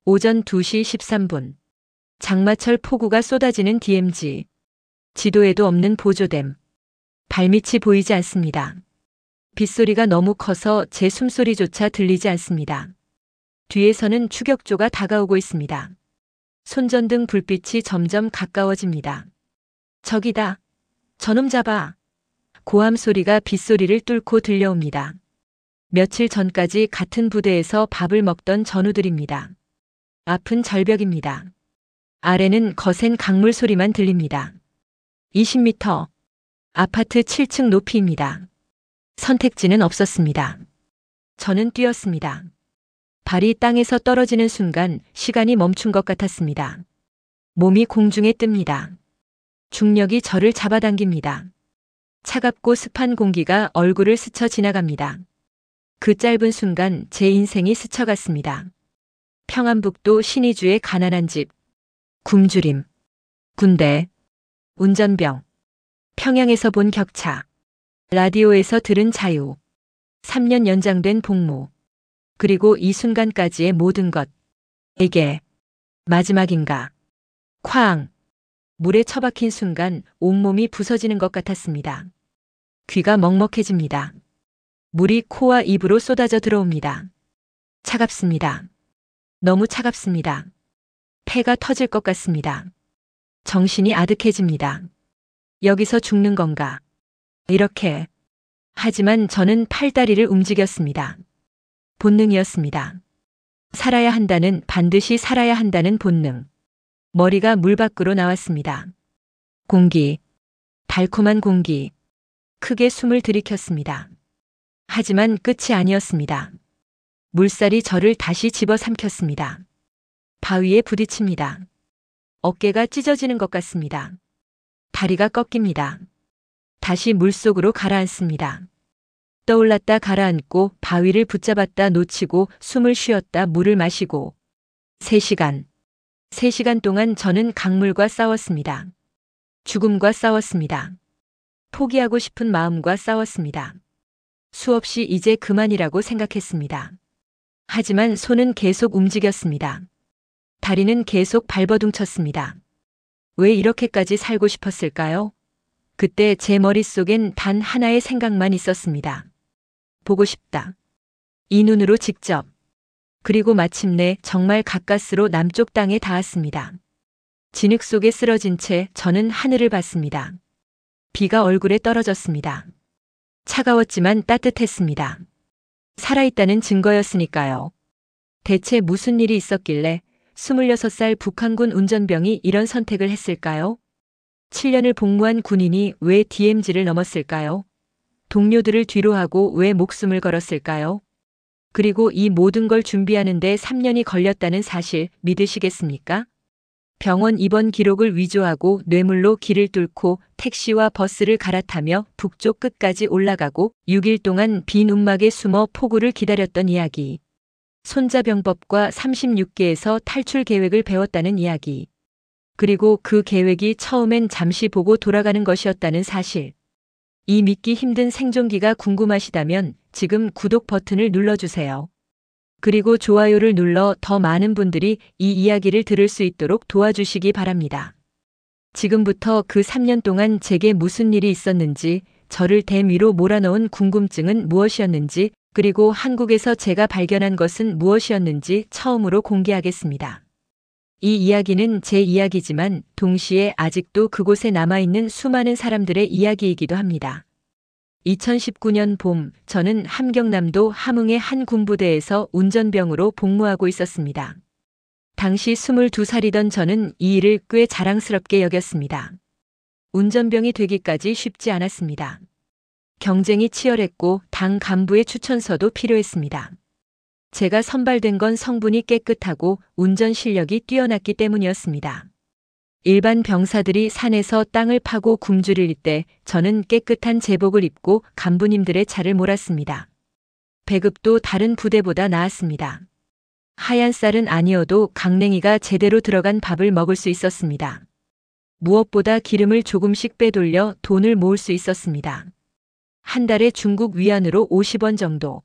오전 2시 13분. 장마철 폭우가 쏟아지는 DMZ. 지도에도 없는 보조댐. 발밑이 보이지 않습니다. 빗소리가 너무 커서 제 숨소리조차 들리지 않습니다. 뒤에서는 추격조가 다가오고 있습니다. 손전등 불빛이 점점 가까워집니다. 저기다. 저놈 잡아. 고함 소리가 빗소리를 뚫고 들려옵니다. 며칠 전까지 같은 부대에서 밥을 먹던 전우들입니다. 앞은 절벽입니다. 아래는 거센 강물 소리만 들립니다. 20m. 아파트 7층 높이입니다. 선택지는 없었습니다. 저는 뛰었습니다. 발이 땅에서 떨어지는 순간 시간이 멈춘 것 같았습니다. 몸이 공중에 뜹니다. 중력이 저를 잡아당깁니다. 차갑고 습한 공기가 얼굴을 스쳐 지나갑니다. 그 짧은 순간 제 인생이 스쳐갔습니다. 평안북도 신의주의 가난한 집, 굶주림, 군대, 운전병, 평양에서 본 격차, 라디오에서 들은 자유, 3년 연장된 복무, 그리고 이 순간까지의 모든 것. 이게 마지막인가? 쾅! 물에 처박힌 순간 온몸이 부서지는 것 같았습니다. 귀가 먹먹해집니다. 물이 코와 입으로 쏟아져 들어옵니다. 차갑습니다. 너무 차갑습니다. 폐가 터질 것 같습니다. 정신이 아득해집니다. 여기서 죽는 건가? 이렇게. 하지만 저는 팔다리를 움직였습니다. 본능이었습니다. 살아야 한다는, 반드시 살아야 한다는 본능. 머리가 물 밖으로 나왔습니다. 공기. 달콤한 공기. 크게 숨을 들이켰습니다. 하지만 끝이 아니었습니다. 물살이 저를 다시 집어삼켰습니다. 바위에 부딪힙니다. 어깨가 찢어지는 것 같습니다. 다리가 꺾입니다. 다시 물속으로 가라앉습니다. 떠올랐다 가라앉고 바위를 붙잡았다 놓치고 숨을 쉬었다 물을 마시고 3시간. 3시간 동안 저는 강물과 싸웠습니다. 죽음과 싸웠습니다. 포기하고 싶은 마음과 싸웠습니다. 수없이 이제 그만이라고 생각했습니다. 하지만 손은 계속 움직였습니다. 다리는 계속 발버둥쳤습니다. 왜 이렇게까지 살고 싶었을까요? 그때 제 머릿속엔 단 하나의 생각만 있었습니다. 보고 싶다. 이 눈으로 직접. 그리고 마침내 정말 가까스로 남쪽 땅에 닿았습니다. 진흙 속에 쓰러진 채 저는 하늘을 봤습니다. 비가 얼굴에 떨어졌습니다. 차가웠지만 따뜻했습니다. 살아있다는 증거였으니까요. 대체 무슨 일이 있었길래 26살 북한군 운전병이 이런 선택을 했을까요? 7년을 복무한 군인이 왜 DMZ를 넘었을까요? 동료들을 뒤로하고 왜 목숨을 걸었을까요? 그리고 이 모든 걸 준비하는데 3년이 걸렸다는 사실 믿으시겠습니까? 병원 입원 기록을 위조하고 뇌물로 길을 뚫고 택시와 버스를 갈아타며 북쪽 끝까지 올라가고 6일 동안 빈 움막에 숨어 폭우를 기다렸던 이야기. 손자병법과 36개에서 탈출 계획을 배웠다는 이야기. 그리고 그 계획이 처음엔 잠시 보고 돌아가는 것이었다는 사실. 이 믿기 힘든 생존기가 궁금하시다면 지금 구독 버튼을 눌러주세요. 그리고 좋아요를 눌러 더 많은 분들이 이 이야기를 들을 수 있도록 도와주시기 바랍니다. 지금부터 그 3년 동안 제게 무슨 일이 있었는지, 저를 댐 위로 몰아넣은 궁금증은 무엇이었는지, 그리고 한국에서 제가 발견한 것은 무엇이었는지 처음으로 공개하겠습니다. 이 이야기는 제 이야기지만 동시에 아직도 그곳에 남아있는 수많은 사람들의 이야기이기도 합니다. 2019년 봄, 저는 함경남도 함흥의 한 군부대에서 운전병으로 복무하고 있었습니다. 당시 22살이던 저는 이 일을 꽤 자랑스럽게 여겼습니다. 운전병이 되기까지 쉽지 않았습니다. 경쟁이 치열했고 당 간부의 추천서도 필요했습니다. 제가 선발된 건 성분이 깨끗하고 운전 실력이 뛰어났기 때문이었습니다. 일반 병사들이 산에서 땅을 파고 굶주릴 때 저는 깨끗한 제복을 입고 간부님들의 차를 몰았습니다. 배급도 다른 부대보다 나았습니다. 하얀 쌀은 아니어도 강냉이가 제대로 들어간 밥을 먹을 수 있었습니다. 무엇보다 기름을 조금씩 빼돌려 돈을 모을 수 있었습니다. 한 달에 중국 위안으로 50원 정도.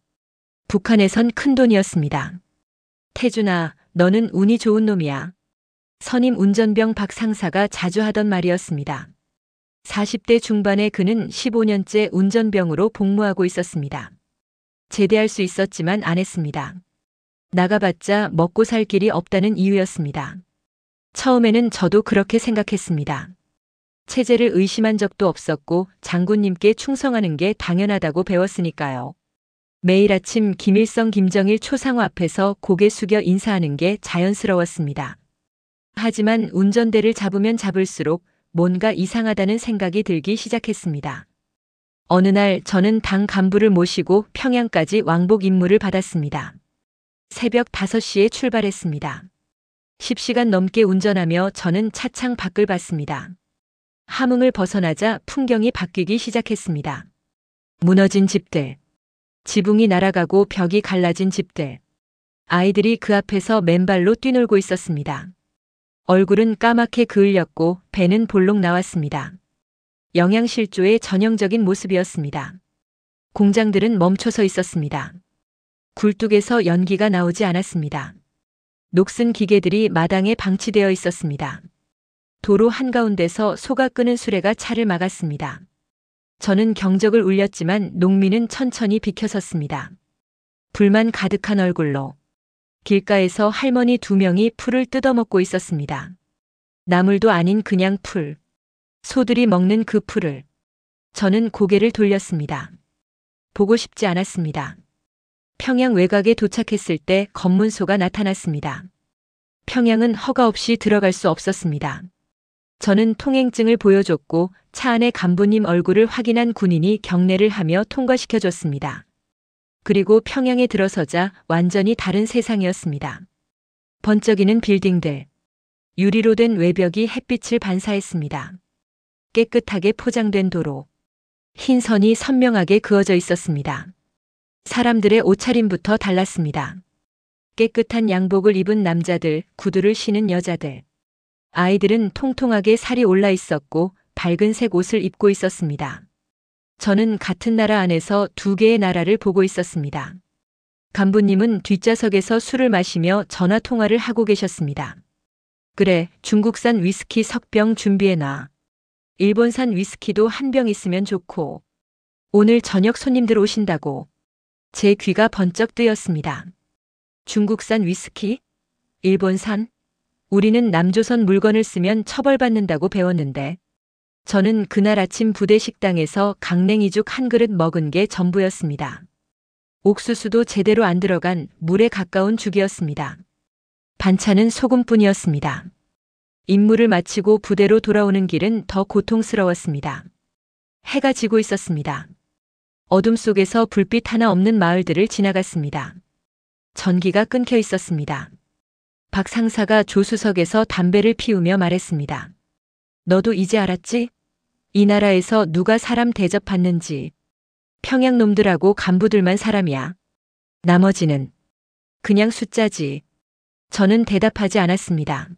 북한에선 큰 돈이었습니다. 태준아, 너는 운이 좋은 놈이야. 선임 운전병 박 상사가 자주 하던 말이었습니다. 40대 중반의 그는 15년째 운전병으로 복무하고 있었습니다. 제대할 수 있었지만 안 했습니다. 나가봤자 먹고 살 길이 없다는 이유였습니다. 처음에는 저도 그렇게 생각했습니다. 체제를 의심한 적도 없었고 장군님께 충성하는 게 당연하다고 배웠으니까요. 매일 아침 김일성 김정일 초상화 앞에서 고개 숙여 인사하는 게 자연스러웠습니다. 하지만 운전대를 잡으면 잡을수록 뭔가 이상하다는 생각이 들기 시작했습니다. 어느 날 저는 당 간부를 모시고 평양까지 왕복 임무를 받았습니다. 새벽 5시에 출발했습니다. 10시간 넘게 운전하며 저는 차창 밖을 봤습니다. 함흥을 벗어나자 풍경이 바뀌기 시작했습니다. 무너진 집들, 지붕이 날아가고 벽이 갈라진 집들, 아이들이 그 앞에서 맨발로 뛰놀고 있었습니다. 얼굴은 까맣게 그을렸고 배는 볼록 나왔습니다. 영양실조의 전형적인 모습이었습니다. 공장들은 멈춰서 있었습니다. 굴뚝에서 연기가 나오지 않았습니다. 녹슨 기계들이 마당에 방치되어 있었습니다. 도로 한가운데서 소가 끄는 수레가 차를 막았습니다. 저는 경적을 울렸지만 농민은 천천히 비켜섰습니다. 불만 가득한 얼굴로. 길가에서 할머니 2명이 풀을 뜯어먹고 있었습니다. 나물도 아닌 그냥 풀. 소들이 먹는 그 풀을. 저는 고개를 돌렸습니다. 보고 싶지 않았습니다. 평양 외곽에 도착했을 때 검문소가 나타났습니다. 평양은 허가 없이 들어갈 수 없었습니다. 저는 통행증을 보여줬고 차 안에 간부님 얼굴을 확인한 군인이 경례를 하며 통과시켜줬습니다. 그리고 평양에 들어서자 완전히 다른 세상이었습니다. 번쩍이는 빌딩들, 유리로 된 외벽이 햇빛을 반사했습니다. 깨끗하게 포장된 도로, 흰 선이 선명하게 그어져 있었습니다. 사람들의 옷차림부터 달랐습니다. 깨끗한 양복을 입은 남자들, 구두를 신은 여자들. 아이들은 통통하게 살이 올라 있었고 밝은색 옷을 입고 있었습니다. 저는 같은 나라 안에서 2개의 나라를 보고 있었습니다. 간부님은 뒷좌석에서 술을 마시며 전화 통화를 하고 계셨습니다. 그래, 중국산 위스키 석병 준비해놔. 일본산 위스키도 한 병 있으면 좋고. 오늘 저녁 손님들 오신다고. 제 귀가 번쩍 뜨였습니다. 중국산 위스키? 일본산? 우리는 남조선 물건을 쓰면 처벌받는다고 배웠는데. 저는 그날 아침 부대 식당에서 강냉이죽 한 그릇 먹은 게 전부였습니다. 옥수수도 제대로 안 들어간 물에 가까운 죽이었습니다. 반찬은 소금뿐이었습니다. 임무를 마치고 부대로 돌아오는 길은 더 고통스러웠습니다. 해가 지고 있었습니다. 어둠 속에서 불빛 하나 없는 마을들을 지나갔습니다. 전기가 끊겨 있었습니다. 박 상사가 조수석에서 담배를 피우며 말했습니다. 너도 이제 알았지? 이 나라에서 누가 사람 대접받는지. 평양 놈들하고 간부들만 사람이야. 나머지는 그냥 숫자지. 저는 대답하지 않았습니다.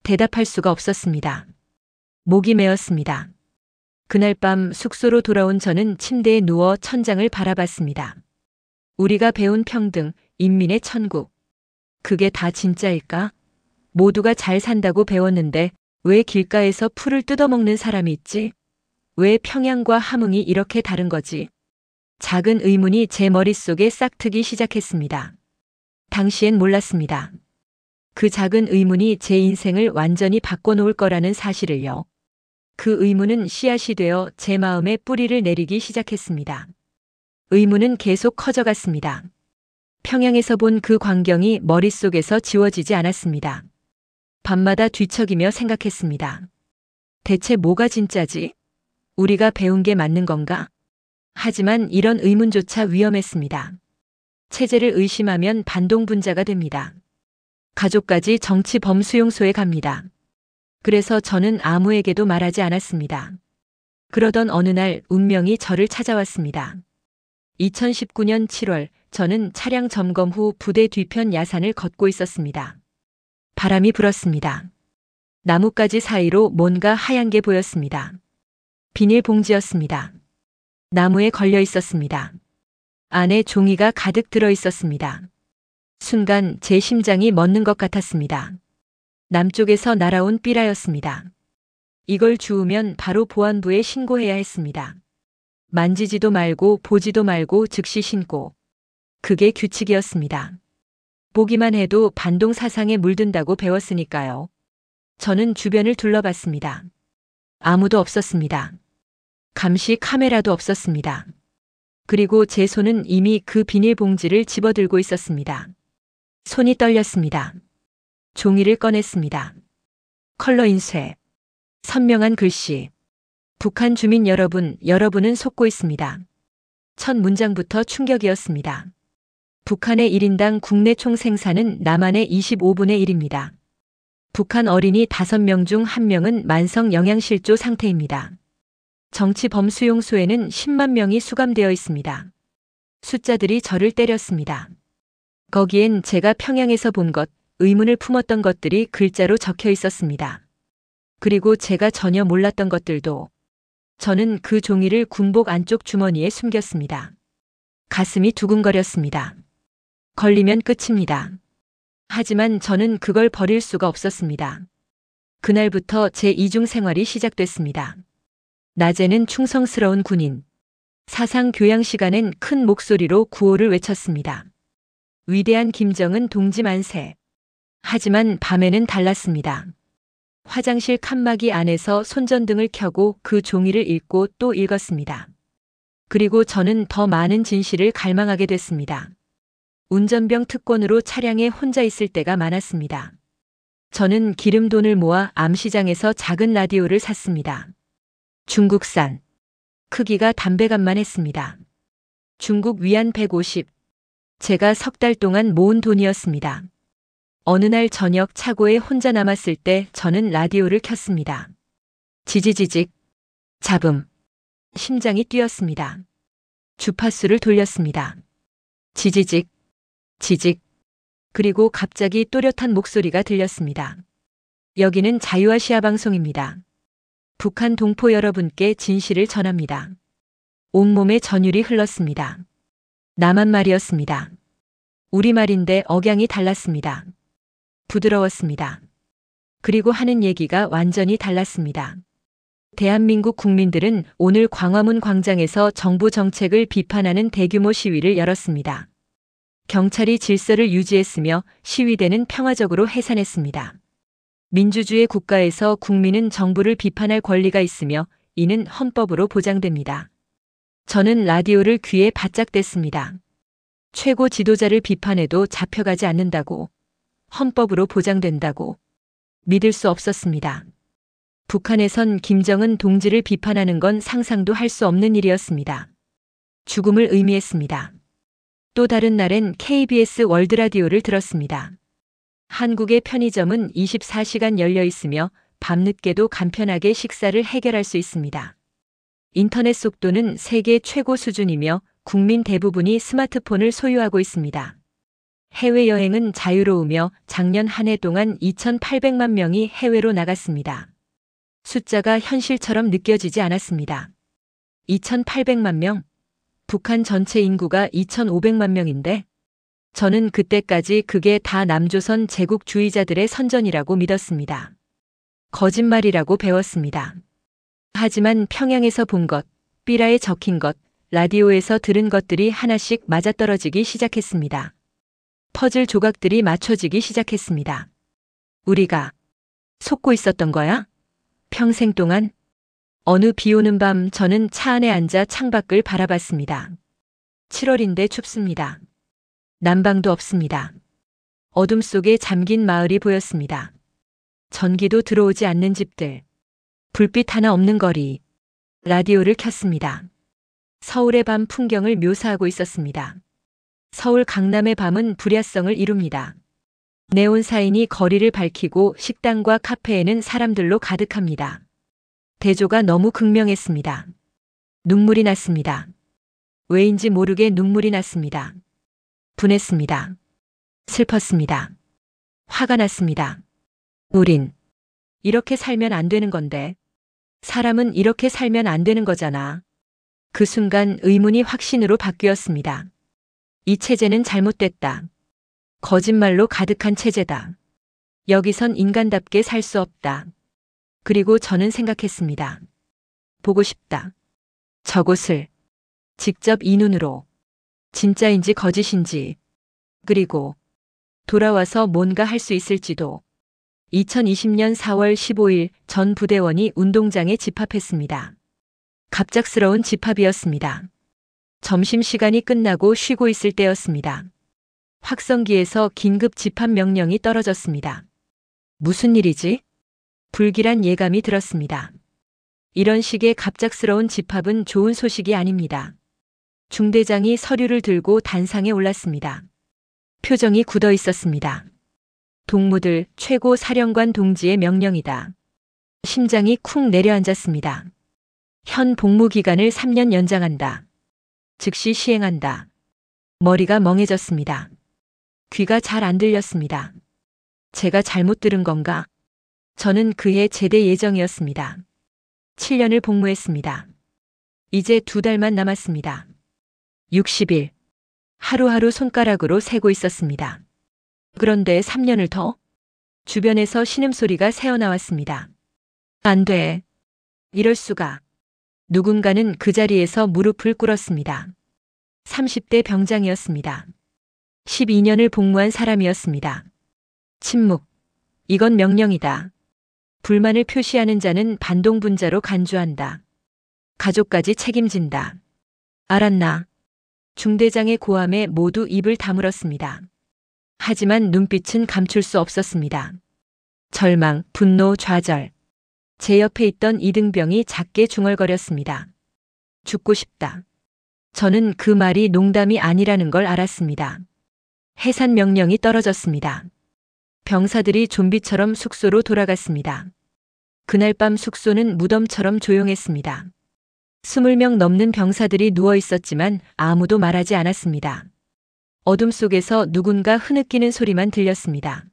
대답할 수가 없었습니다. 목이 메었습니다. 그날 밤 숙소로 돌아온 저는 침대에 누워 천장을 바라봤습니다. 우리가 배운 평등, 인민의 천국. 그게 다 진짜일까? 모두가 잘 산다고 배웠는데 왜 길가에서 풀을 뜯어먹는 사람이 있지? 왜 평양과 함흥이 이렇게 다른 거지? 작은 의문이 제 머릿속에 싹트기 시작했습니다. 당시엔 몰랐습니다. 그 작은 의문이 제 인생을 완전히 바꿔놓을 거라는 사실을요. 그 의문은 씨앗이 되어 제 마음에 뿌리를 내리기 시작했습니다. 의문은 계속 커져갔습니다. 평양에서 본 그 광경이 머릿속에서 지워지지 않았습니다. 밤마다 뒤척이며 생각했습니다. 대체 뭐가 진짜지? 우리가 배운 게 맞는 건가? 하지만 이런 의문조차 위험했습니다. 체제를 의심하면 반동분자가 됩니다. 가족까지 정치 범수용소에 갑니다. 그래서 저는 아무에게도 말하지 않았습니다. 그러던 어느 날 운명이 저를 찾아왔습니다. 2019년 7월 저는 차량 점검 후 부대 뒤편 야산을 걷고 있었습니다. 바람이 불었습니다. 나뭇가지 사이로 뭔가 하얀 게 보였습니다. 비닐봉지였습니다. 나무에 걸려 있었습니다. 안에 종이가 가득 들어 있었습니다. 순간 제 심장이 멎는 것 같았습니다. 남쪽에서 날아온 삐라였습니다. 이걸 주우면 바로 보안부에 신고해야 했습니다. 만지지도 말고 보지도 말고 즉시 신고. 그게 규칙이었습니다. 보기만 해도 반동 사상에 물든다고 배웠으니까요. 저는 주변을 둘러봤습니다. 아무도 없었습니다. 감시 카메라도 없었습니다. 그리고 제 손은 이미 그 비닐봉지를 집어들고 있었습니다. 손이 떨렸습니다. 종이를 꺼냈습니다. 컬러 인쇄. 선명한 글씨. 북한 주민 여러분, 여러분은 속고 있습니다. 첫 문장부터 충격이었습니다. 북한의 1인당 국내 총 생산은 남한의 25분의 1입니다. 북한 어린이 5명 중 1명은 만성 영양실조 상태입니다. 정치범 수용소에는 10만 명이 수감되어 있습니다. 숫자들이 저를 때렸습니다. 거기엔 제가 평양에서 본 것, 의문을 품었던 것들이 글자로 적혀 있었습니다. 그리고 제가 전혀 몰랐던 것들도. 저는 그 종이를 군복 안쪽 주머니에 숨겼습니다. 가슴이 두근거렸습니다. 걸리면 끝입니다. 하지만 저는 그걸 버릴 수가 없었습니다. 그날부터 제 이중 생활이 시작됐습니다. 낮에는 충성스러운 군인, 사상 교양 시간엔 큰 목소리로 구호를 외쳤습니다. 위대한 김정은 동지 만세. 하지만 밤에는 달랐습니다. 화장실 칸막이 안에서 손전등을 켜고 그 종이를 읽고 또 읽었습니다. 그리고 저는 더 많은 진실을 갈망하게 됐습니다. 운전병 특권으로 차량에 혼자 있을 때가 많았습니다. 저는 기름돈을 모아 암시장에서 작은 라디오를 샀습니다. 중국산. 크기가 담배값만 했습니다. 중국 위안 150. 제가 3달 동안 모은 돈이었습니다. 어느 날 저녁 차고에 혼자 남았을 때 저는 라디오를 켰습니다. 지지지직. 잡음. 심장이 뛰었습니다. 주파수를 돌렸습니다. 지지직. 지직. 그리고 갑자기 또렷한 목소리가 들렸습니다. 여기는 자유아시아 방송입니다. 북한 동포 여러분께 진실을 전합니다. 온몸에 전율이 흘렀습니다. 남한 말이었습니다. 우리말인데 억양이 달랐습니다. 부드러웠습니다. 그리고 하는 얘기가 완전히 달랐습니다. 대한민국 국민들은 오늘 광화문 광장에서 정부 정책을 비판하는 대규모 시위를 열었습니다. 경찰이 질서를 유지했으며 시위대는 평화적으로 해산했습니다. 민주주의 국가에서 국민은 정부를 비판할 권리가 있으며 이는 헌법으로 보장됩니다. 저는 라디오를 귀에 바짝 댔습니다. 최고 지도자를 비판해도 잡혀가지 않는다고, 헌법으로 보장된다고 믿을 수 없었습니다. 북한에선 김정은 동지를 비판하는 건 상상도 할 수 없는 일이었습니다. 죽음을 의미했습니다. 또 다른 날엔 KBS 월드라디오를 들었습니다. 한국의 편의점은 24시간 열려 있으며 밤늦게도 간편하게 식사를 해결할 수 있습니다. 인터넷 속도는 세계 최고 수준이며 국민 대부분이 스마트폰을 소유하고 있습니다. 해외여행은 자유로우며 작년 한 해 동안 2,800만 명이 해외로 나갔습니다. 숫자가 현실처럼 느껴지지 않았습니다. 2,800만 명? 북한 전체 인구가 2,500만 명인데 저는 그때까지 그게 다 남조선 제국주의자들의 선전이라고 믿었습니다. 거짓말이라고 배웠습니다. 하지만 평양에서 본 것, 삐라에 적힌 것, 라디오에서 들은 것들이 하나씩 맞아떨어지기 시작했습니다. 퍼즐 조각들이 맞춰지기 시작했습니다. 우리가 속고 있었던 거야? 평생 동안? 어느 비 오는 밤 저는 차 안에 앉아 창밖을 바라봤습니다. 7월인데 춥습니다. 난방도 없습니다. 어둠 속에 잠긴 마을이 보였습니다. 전기도 들어오지 않는 집들. 불빛 하나 없는 거리. 라디오를 켰습니다. 서울의 밤 풍경을 묘사하고 있었습니다. 서울 강남의 밤은 불야성을 이룹니다. 네온 사인이 거리를 밝히고 식당과 카페에는 사람들로 가득합니다. 대조가 너무 극명했습니다. 눈물이 났습니다. 왜인지 모르게 눈물이 났습니다. 분했습니다. 슬펐습니다. 화가 났습니다. 우린 이렇게 살면 안 되는 건데. 사람은 이렇게 살면 안 되는 거잖아. 그 순간 의문이 확신으로 바뀌었습니다. 이 체제는 잘못됐다. 거짓말로 가득한 체제다. 여기선 인간답게 살 수 없다. 그리고 저는 생각했습니다. 보고 싶다. 저곳을 직접 이 눈으로 진짜인지 거짓인지, 그리고 돌아와서 뭔가 할 수 있을지도. 2020년 4월 15일 전 부대원이 운동장에 집합했습니다. 갑작스러운 집합이었습니다. 점심시간이 끝나고 쉬고 있을 때였습니다. 확성기에서 긴급 집합 명령이 떨어졌습니다. 무슨 일이지? 불길한 예감이 들었습니다. 이런 식의 갑작스러운 집합은 좋은 소식이 아닙니다. 중대장이 서류를 들고 단상에 올랐습니다. 표정이 굳어 있었습니다. 동무들 최고 사령관 동지의 명령이다. 심장이 쿵 내려앉았습니다. 현 복무 기간을 3년 연장한다. 즉시 시행한다. 머리가 멍해졌습니다. 귀가 잘 안 들렸습니다. 제가 잘못 들은 건가? 저는 그해 제대 예정이었습니다. 7년을 복무했습니다. 이제 2달만 남았습니다. 60일. 하루하루 손가락으로 세고 있었습니다. 그런데 3년을 더? 주변에서 신음소리가 새어나왔습니다. 안 돼. 이럴 수가. 누군가는 그 자리에서 무릎을 꿇었습니다. 30대 병장이었습니다. 12년을 복무한 사람이었습니다. 침묵. 이건 명령이다. 불만을 표시하는 자는 반동분자로 간주한다. 가족까지 책임진다. 알았나? 중대장의 고함에 모두 입을 다물었습니다. 하지만 눈빛은 감출 수 없었습니다. 절망, 분노, 좌절. 제 옆에 있던 이등병이 작게 중얼거렸습니다. 죽고 싶다. 저는 그 말이 농담이 아니라는 걸 알았습니다. 해산 명령이 떨어졌습니다. 병사들이 좀비처럼 숙소로 돌아갔습니다. 그날 밤 숙소는 무덤처럼 조용했습니다. 20명 넘는 병사들이 누워 있었지만 아무도 말하지 않았습니다. 어둠 속에서 누군가 흐느끼는 소리만 들렸습니다.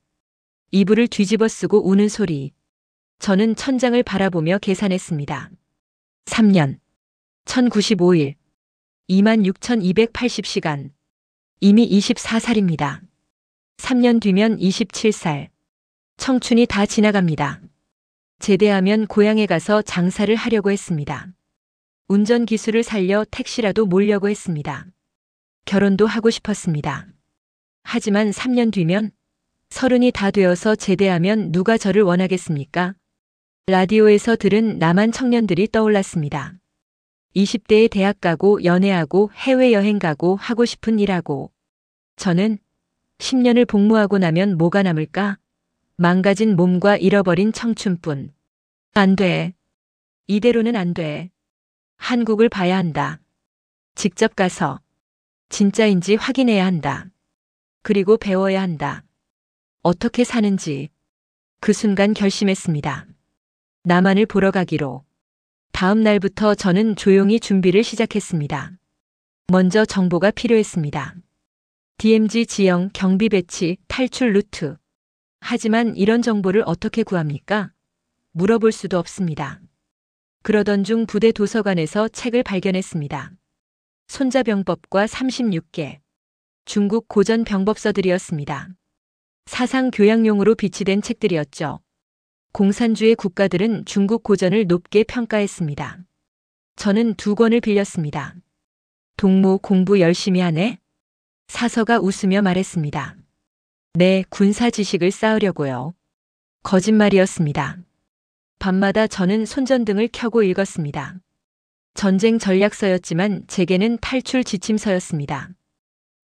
이불을 뒤집어 쓰고 우는 소리. 저는 천장을 바라보며 계산했습니다. 3년, 1095일, 26,280시간. 이미 24살입니다. 3년 뒤면 27살. 청춘이 다 지나갑니다. 제대하면 고향에 가서 장사를 하려고 했습니다. 운전 기술을 살려 택시라도 몰려고 했습니다. 결혼도 하고 싶었습니다. 하지만 3년 뒤면 30이 다 되어서 제대하면 누가 저를 원하겠습니까? 라디오에서 들은 남한 청년들이 떠올랐습니다. 20대에 대학 가고 연애하고 해외여행 가고 하고 싶은 일하고. 저는 10년을 복무하고 나면 뭐가 남을까? 망가진 몸과 잃어버린 청춘뿐. 안 돼. 이대로는 안 돼. 한국을 봐야 한다. 직접 가서 진짜인지 확인해야 한다. 그리고 배워야 한다. 어떻게 사는지. 그 순간 결심했습니다. 남한을 보러 가기로. 다음 날부터 저는 조용히 준비를 시작했습니다. 먼저 정보가 필요했습니다. DMZ 지형, 경비 배치, 탈출 루트. 하지만 이런 정보를 어떻게 구합니까? 물어볼 수도 없습니다. 그러던 중 부대 도서관에서 책을 발견했습니다. 손자병법과 36개. 중국 고전 병법서들이었습니다. 사상 교양용으로 비치된 책들이었죠. 공산주의 국가들은 중국 고전을 높게 평가했습니다. 저는 2권을 빌렸습니다. 동무 공부 열심히 하네? 사서가 웃으며 말했습니다. 네, 군사 지식을 쌓으려고요. 거짓말이었습니다. 밤마다 저는 손전등을 켜고 읽었습니다. 전쟁 전략서였지만 제게는 탈출 지침서였습니다.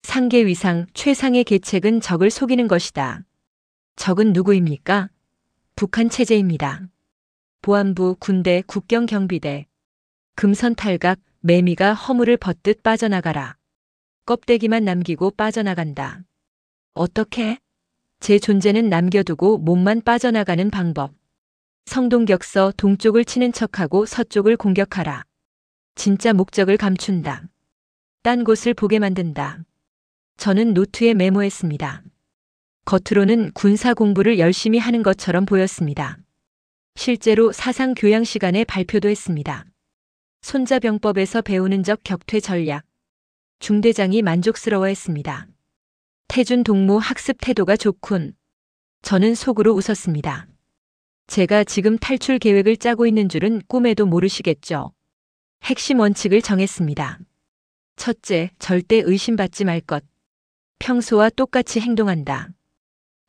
상계 위상, 최상의 계책은 적을 속이는 것이다. 적은 누구입니까? 북한 체제입니다. 보안부, 군대, 국경경비대. 금선 탈각, 매미가 허물을 벗듯 빠져나가라. 껍데기만 남기고 빠져나간다. 어떻게? 제 존재는 남겨두고 몸만 빠져나가는 방법. 성동격서, 동쪽을 치는 척하고 서쪽을 공격하라. 진짜 목적을 감춘다. 딴 곳을 보게 만든다. 저는 노트에 메모했습니다. 겉으로는 군사 공부를 열심히 하는 것처럼 보였습니다. 실제로 사상 교양 시간에 발표도 했습니다. 손자병법에서 배우는 적 격퇴 전략. 중대장이 만족스러워했습니다. 태준 동무 학습 태도가 좋군. 저는 속으로 웃었습니다. 제가 지금 탈출 계획을 짜고 있는 줄은 꿈에도 모르시겠죠. 핵심 원칙을 정했습니다. 첫째, 절대 의심받지 말 것. 평소와 똑같이 행동한다.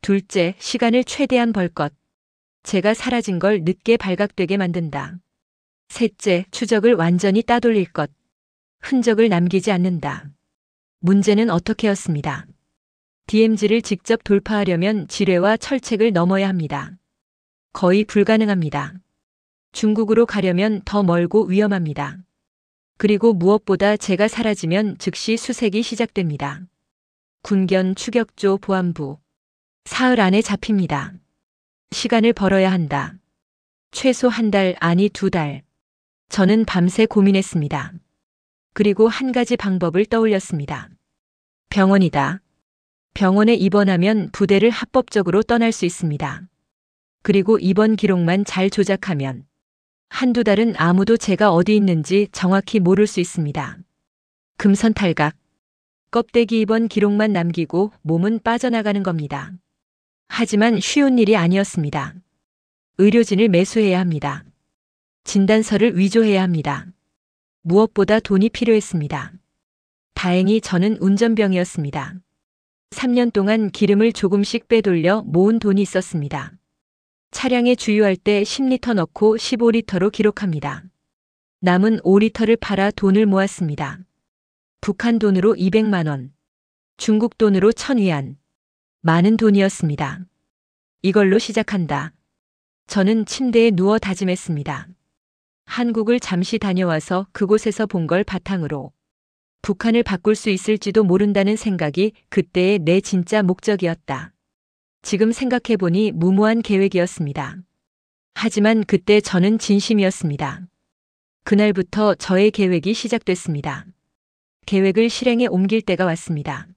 둘째, 시간을 최대한 벌 것. 제가 사라진 걸 늦게 발각되게 만든다. 셋째, 추적을 완전히 따돌릴 것. 흔적을 남기지 않는다. 문제는 어떻게였습니다. DMZ를 직접 돌파하려면 지뢰와 철책을 넘어야 합니다. 거의 불가능합니다. 중국으로 가려면 더 멀고 위험합니다. 그리고 무엇보다 제가 사라지면 즉시 수색이 시작됩니다. 군견, 추격조, 보안부. 사흘 안에 잡힙니다. 시간을 벌어야 한다. 최소 한 달, 아니 2달. 저는 밤새 고민했습니다. 그리고 한 가지 방법을 떠올렸습니다. 병원이다. 병원에 입원하면 부대를 합법적으로 떠날 수 있습니다. 그리고 입원 기록만 잘 조작하면 1~2달은 아무도 제가 어디 있는지 정확히 모를 수 있습니다. 금선 탈각. 껍데기 입원 기록만 남기고 몸은 빠져나가는 겁니다. 하지만 쉬운 일이 아니었습니다. 의료진을 매수해야 합니다. 진단서를 위조해야 합니다. 무엇보다 돈이 필요했습니다. 다행히 저는 운전병이었습니다. 3년 동안 기름을 조금씩 빼돌려 모은 돈이 있었습니다. 차량에 주유할 때 10리터 넣고 15리터로 기록합니다. 남은 5리터를 팔아 돈을 모았습니다. 북한 돈으로 200만 원, 중국 돈으로 1000위안. 많은 돈이었습니다. 이걸로 시작한다. 저는 침대에 누워 다짐했습니다. 한국을 잠시 다녀와서 그곳에서 본 걸 바탕으로 북한을 바꿀 수 있을지도 모른다는 생각이 그때의 내 진짜 목적이었다. 지금 생각해보니 무모한 계획이었습니다. 하지만 그때 저는 진심이었습니다. 그날부터 저의 계획이 시작됐습니다. 계획을 실행에 옮길 때가 왔습니다.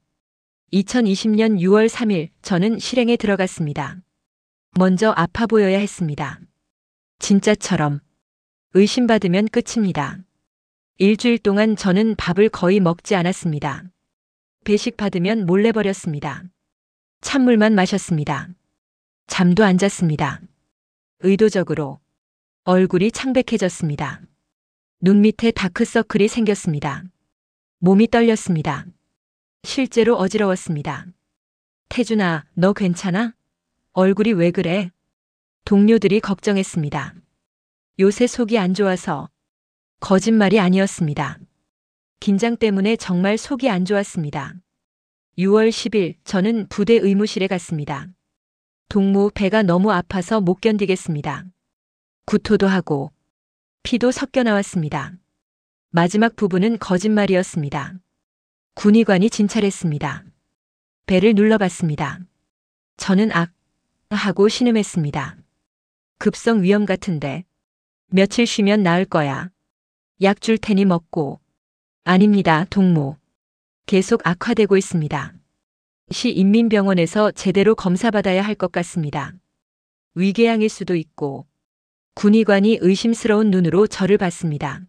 2020년 6월 3일 저는 실행에 들어갔습니다. 먼저 아파 보여야 했습니다. 진짜처럼. 의심받으면 끝입니다. 일주일 동안 저는 밥을 거의 먹지 않았습니다. 배식 받으면 몰래 버렸습니다. 찬물만 마셨습니다. 잠도 안 잤습니다. 의도적으로. 얼굴이 창백해졌습니다. 눈 밑에 다크서클이 생겼습니다. 몸이 떨렸습니다. 실제로 어지러웠습니다. 태준아, 너 괜찮아? 얼굴이 왜 그래? 동료들이 걱정했습니다. 요새 속이 안 좋아서. 거짓말이 아니었습니다. 긴장 때문에 정말 속이 안 좋았습니다. 6월 10일 저는 부대 의무실에 갔습니다. 동무 배가 너무 아파서 못 견디겠습니다. 구토도 하고 피도 섞여 나왔습니다. 마지막 부분은 거짓말이었습니다. 군의관이 진찰했습니다. 배를 눌러봤습니다. 저는 하고 신음했습니다. 급성 위험 같은데. 며칠 쉬면 나을 거야. 약 줄 테니 먹고. 아닙니다, 동무. 계속 악화되고 있습니다. 시 인민병원에서 제대로 검사받아야 할 것 같습니다. 위궤양일 수도 있고. 군의관이 의심스러운 눈으로 저를 봤습니다.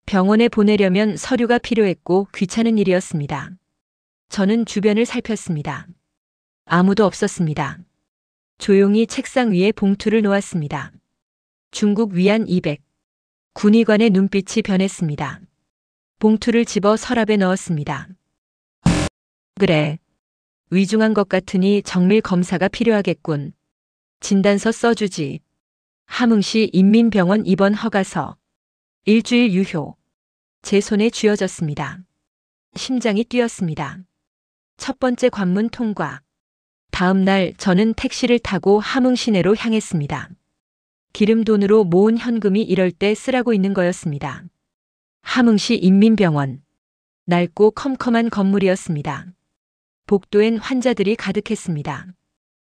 병원에 보내려면 서류가 필요했고 귀찮은 일이었습니다. 저는 주변을 살폈습니다. 아무도 없었습니다. 조용히 책상 위에 봉투를 놓았습니다. 중국 위안 200. 군의관의 눈빛이 변했습니다. 봉투를 집어 서랍에 넣었습니다. 그래. 위중한 것 같으니 정밀 검사가 필요하겠군. 진단서 써주지. 함흥시 인민병원 입원 허가서. 일주일 유효. 제 손에 쥐어졌습니다. 심장이 뛰었습니다. 첫 번째 관문 통과. 다음 날 저는 택시를 타고 함흥 시내로 향했습니다. 기름돈으로 모은 현금이 이럴 때 쓰라고 있는 거였습니다. 함흥시 인민병원. 낡고 컴컴한 건물이었습니다. 복도엔 환자들이 가득했습니다.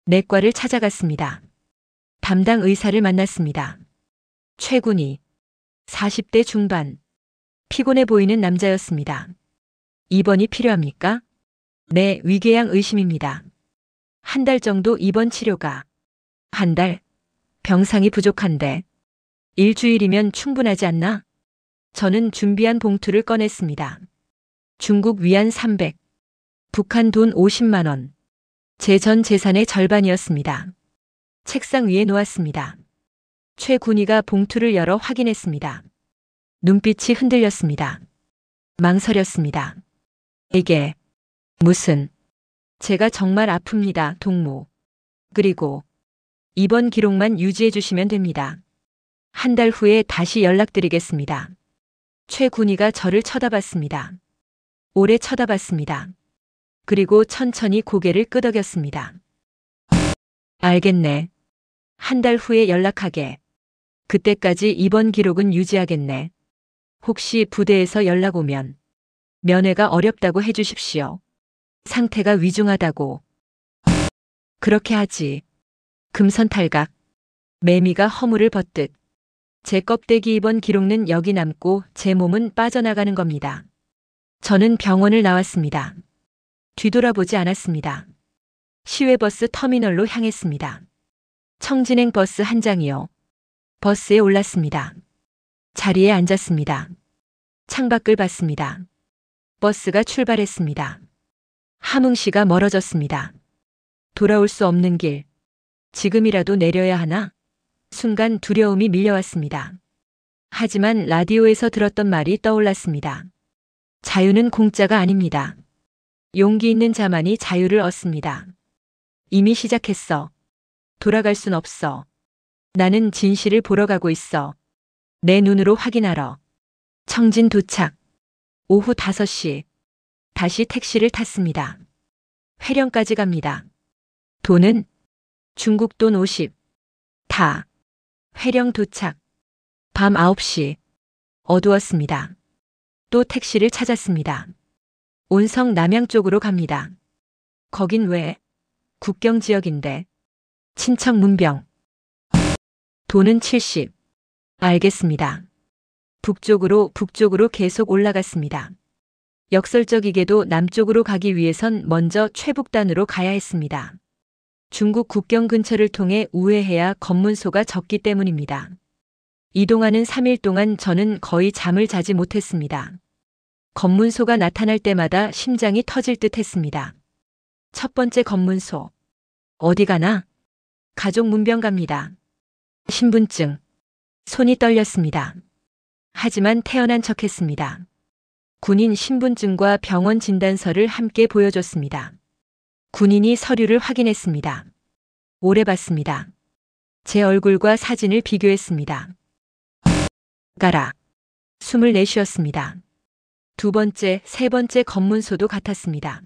내과를 찾아갔습니다. 담당 의사를 만났습니다. 최군이 40대 중반. 피곤해 보이는 남자였습니다. 입원이 필요합니까? 네, 위궤양 의심입니다. 한 달 정도 입원 치료가. 한 달? 병상이 부족한데. 일주일이면 충분하지 않나? 저는 준비한 봉투를 꺼냈습니다. 중국 위안 300. 북한 돈 50만 원. 제 전 재산의 절반이었습니다. 책상 위에 놓았습니다. 최 군이가 봉투를 열어 확인했습니다. 눈빛이 흔들렸습니다. 망설였습니다. 이게 무슨... 제가 정말 아픕니다, 동무. 그리고 이번 기록만 유지해 주시면 됩니다. 한 달 후에 다시 연락드리겠습니다. 최 군이가 저를 쳐다봤습니다. 오래 쳐다봤습니다. 그리고 천천히 고개를 끄덕였습니다. 알겠네. 한 달 후에 연락하게. 그때까지 이번 기록은 유지하겠네. 혹시 부대에서 연락 오면 면회가 어렵다고 해주십시오. 상태가 위중하다고. 그렇게 하지. 금선탈각. 매미가 허물을 벗듯. 제 껍데기 입은 기록은 여기 남고 제 몸은 빠져나가는 겁니다. 저는 병원을 나왔습니다. 뒤돌아보지 않았습니다. 시외버스 터미널로 향했습니다. 청진행 버스 한 장이요. 버스에 올랐습니다. 자리에 앉았습니다. 창밖을 봤습니다. 버스가 출발했습니다. 함흥시가 멀어졌습니다. 돌아올 수 없는 길. 지금이라도 내려야 하나? 순간 두려움이 밀려왔습니다. 하지만 라디오에서 들었던 말이 떠올랐습니다. 자유는 공짜가 아닙니다. 용기 있는 자만이 자유를 얻습니다. 이미 시작했어. 돌아갈 순 없어. 나는 진실을 보러 가고 있어. 내 눈으로 확인하러. 청진 도착. 오후 5시. 다시 택시를 탔습니다. 회령까지 갑니다. 돈은 중국 돈 50. 다. 회령 도착. 밤 9시. 어두웠습니다. 또 택시를 찾았습니다. 온성 남양 쪽으로 갑니다. 거긴 왜? 국경 지역인데. 친척 문병. 돈은 70. 알겠습니다. 북쪽으로 계속 올라갔습니다. 역설적이게도 남쪽으로 가기 위해선 먼저 최북단으로 가야 했습니다. 중국 국경 근처를 통해 우회해야 검문소가 적기 때문입니다. 이동하는 3일 동안 저는 거의 잠을 자지 못했습니다. 검문소가 나타날 때마다 심장이 터질 듯 했습니다. 첫 번째 검문소. 어디 가나? 가족 문병 갑니다. 신분증. 손이 떨렸습니다. 하지만 태어난 척했습니다. 군인 신분증과 병원 진단서를 함께 보여줬습니다. 군인이 서류를 확인했습니다. 오래 봤습니다. 제 얼굴과 사진을 비교했습니다. 가라. 숨을 내쉬었습니다. 두 번째, 세 번째 검문소도 같았습니다.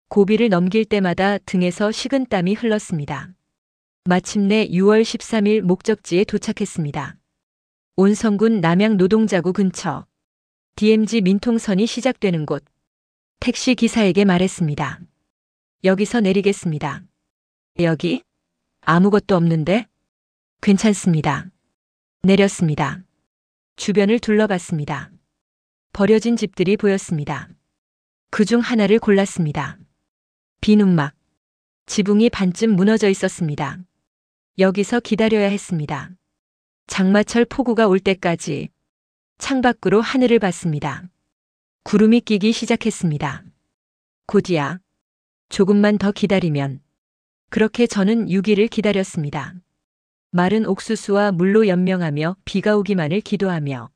고비를 넘길 때마다 등에서 식은땀이 흘렀습니다. 마침내 6월 13일 목적지에 도착했습니다. 온성군 남양 노동자구 근처. DMZ 민통선이 시작되는 곳. 택시 기사에게 말했습니다. 여기서 내리겠습니다. 여기? 아무것도 없는데? 괜찮습니다. 내렸습니다. 주변을 둘러봤습니다. 버려진 집들이 보였습니다. 그중 하나를 골랐습니다. 빈 움막. 지붕이 반쯤 무너져 있었습니다. 여기서 기다려야 했습니다. 장마철 폭우가 올 때까지. 창밖으로 하늘을 봤습니다. 구름이 끼기 시작했습니다. 곧이야. 조금만 더 기다리면. 그렇게 저는 6일을 기다렸습니다. 마른 옥수수와 물로 연명하며 비가 오기만을 기도하며.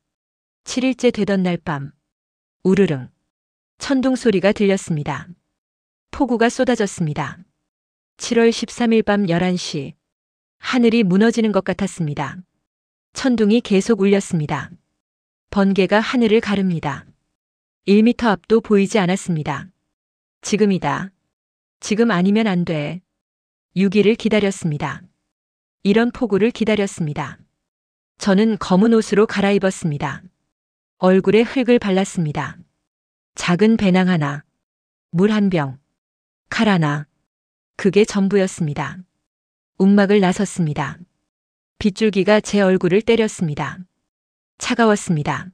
7일째 되던 날 밤. 우르릉. 천둥 소리가 들렸습니다. 폭우가 쏟아졌습니다. 7월 13일 밤 11시. 하늘이 무너지는 것 같았습니다. 천둥이 계속 울렸습니다. 번개가 하늘을 가릅니다. 1미터 앞도 보이지 않았습니다. 지금이다. 지금 아니면 안 돼. 6일을 기다렸습니다. 이런 폭우를 기다렸습니다. 저는 검은 옷으로 갈아입었습니다. 얼굴에 흙을 발랐습니다. 작은 배낭 하나, 물 한 병, 칼 하나. 그게 전부였습니다. 움막을 나섰습니다. 빗줄기가 제 얼굴을 때렸습니다. 차가웠습니다.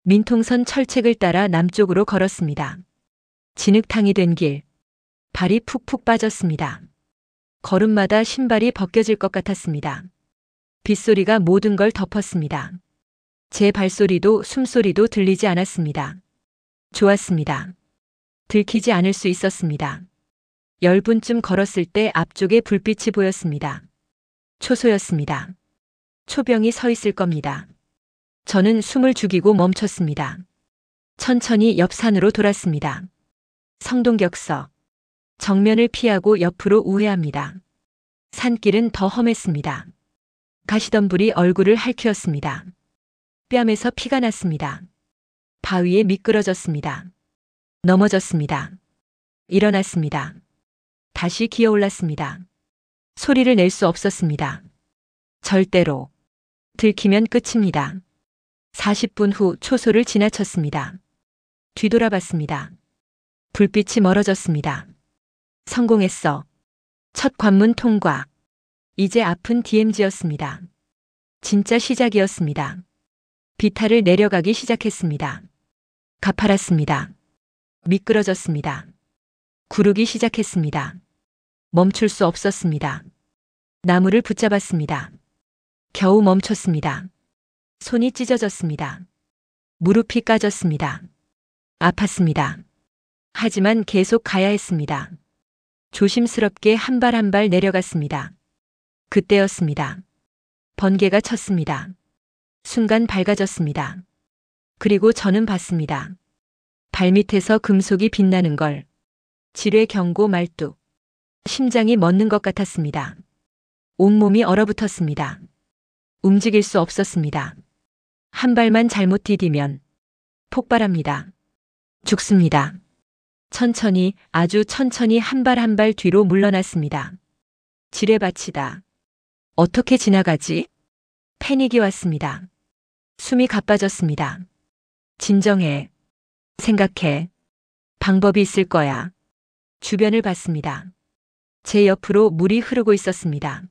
민통선 철책을 따라 남쪽으로 걸었습니다. 진흙탕이 된 길. 발이 푹푹 빠졌습니다. 걸음마다 신발이 벗겨질 것 같았습니다. 빗소리가 모든 걸 덮었습니다. 제 발소리도 숨소리도 들리지 않았습니다. 좋았습니다. 들키지 않을 수 있었습니다. 10분쯤 걸었을 때 앞쪽에 불빛이 보였습니다. 초소였습니다. 초병이 서 있을 겁니다. 저는 숨을 죽이고 멈췄습니다. 천천히 옆 산으로 돌았습니다. 성동격서. 정면을 피하고 옆으로 우회합니다. 산길은 더 험했습니다. 가시던 불이 얼굴을 핥히었습니다. 뺨에서 피가 났습니다. 바위에 미끄러졌습니다. 넘어졌습니다. 일어났습니다. 다시 기어올랐습니다. 소리를 낼 수 없었습니다. 절대로. 들키면 끝입니다. 40분 후 초소를 지나쳤습니다. 뒤돌아봤습니다. 불빛이 멀어졌습니다. 성공했어. 첫 관문 통과. 이제 앞은 DMZ였습니다. 진짜 시작이었습니다. 비탈을 내려가기 시작했습니다. 가파랐습니다. 미끄러졌습니다. 구르기 시작했습니다. 멈출 수 없었습니다. 나무를 붙잡았습니다. 겨우 멈췄습니다. 손이 찢어졌습니다. 무릎이 까졌습니다. 아팠습니다. 하지만 계속 가야 했습니다. 조심스럽게 한 발 한 발 내려갔습니다. 그때였습니다. 번개가 쳤습니다. 순간 밝아졌습니다. 그리고 저는 봤습니다. 발밑에서 금속이 빛나는 걸. 지뢰 경고 말뚝. 심장이 멎는 것 같았습니다. 온몸이 얼어붙었습니다. 움직일 수 없었습니다. 한 발만 잘못 디디면 폭발합니다. 죽습니다. 천천히, 아주 천천히 한 발 한 발 뒤로 물러났습니다. 지뢰밭이다. 어떻게 지나가지? 패닉이 왔습니다. 숨이 가빠졌습니다. 진정해. 생각해. 방법이 있을 거야. 주변을 봤습니다. 제 옆으로 물이 흐르고 있었습니다.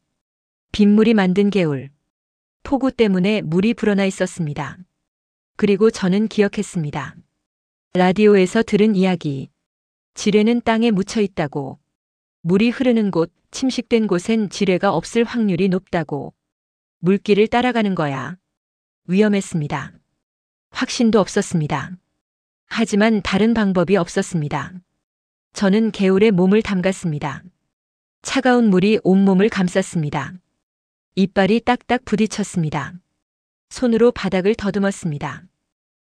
빗물이 만든 개울. 폭우 때문에 물이 불어나 있었습니다. 그리고 저는 기억했습니다. 라디오에서 들은 이야기. 지뢰는 땅에 묻혀 있다고. 물이 흐르는 곳, 침식된 곳엔 지뢰가 없을 확률이 높다고. 물길을 따라가는 거야. 위험했습니다. 확신도 없었습니다. 하지만 다른 방법이 없었습니다. 저는 개울에 몸을 담갔습니다. 차가운 물이 온몸을 감쌌습니다. 이빨이 딱딱 부딪혔습니다. 손으로 바닥을 더듬었습니다.